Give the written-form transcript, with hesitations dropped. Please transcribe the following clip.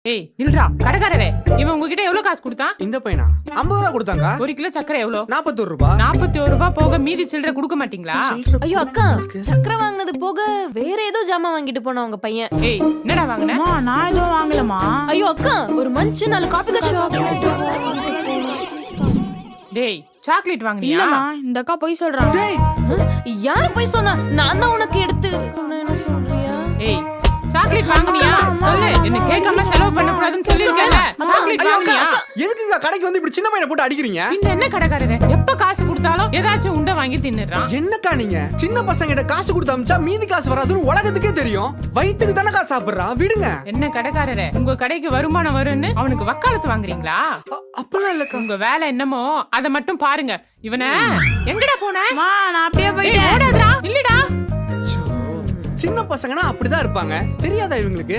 ஏய் நில்றா கடைக்காரரே, இவன் உங்ககிட்ட எவ்வளவு காசு கொடுத்தான்? இந்த பையனா 50 ரூபா கொடுத்தாங்க. 1 கிலோ சக்கரை எவ்வளவு? 41 ரூபா. 41 ரூபாய் போக மீதி சில்லறை கொடுக்க மாட்டீங்களா? ஐயோ அக்கா, சக்கரை வாங்குனது போக வேற ஏதோ ஜாமான் வாங்கிட்டு போனா உங்க பையன். ஏய் என்னடா வாங்குன? நான் எதுவும் வாங்கலமா. ஐயோ அக்கா, ஒரு மஞ்சள் 4 காபி கஷா. டேய் சாக்லேட் வாங்குனியா? இல்லம்மா, இந்த அக்கா போய் சொல்றாங்க. டேய் யாரு போய் சொன்னா? நான் தான் உனக்கு எடுத்து என்ன சொல்றியா? ஏய் சாக்லேட் வாங்குனியா? சொல்லு. என்ன கேட்காம செலவு பண்ண கூடாதுன்னு சொல்லிருக்கேன்ல. சாக்லேட் வாங்குனியா? எதுக்குங்க கடைக்கு வந்து இப்படி சின்ன பையனை போட்டு அடிக்கிறீங்க? இந்த என்ன கடைக்காரரே, எப்ப காசு கொடுத்தாலும் ஏதாச்சும் உண்டை வாங்கி தின்னுறான். என்னக்கா நீங்க சின்ன பசங்க கிட்ட காசு கொடுத்து அமிச்சா மீதி காசு வராதுன்னு உலகத்துக்கே தெரியும். வயித்துக்கு தானே காசு சாப்பிடுறான், விடுங்க. என்ன கடைக்காரரே, உங்க கடைக்கு வருமானம் வரும்னு அவனுக்கு வக்காலத்து வாங்குறீங்களா? அப்பெல்லாம் இல்லக்கா. உங்க வேலை என்னமோ அத மட்டும் பாருங்க. இவன எங்கடா போன? நான் அப்படியே ஏய், போயிட்டேன். ஓடாதடா. இல்லடா. சின்ன பசங்கன்னா அப்படிதான் இருப்பாங்க, தெரியாதா இவங்களுக்கு?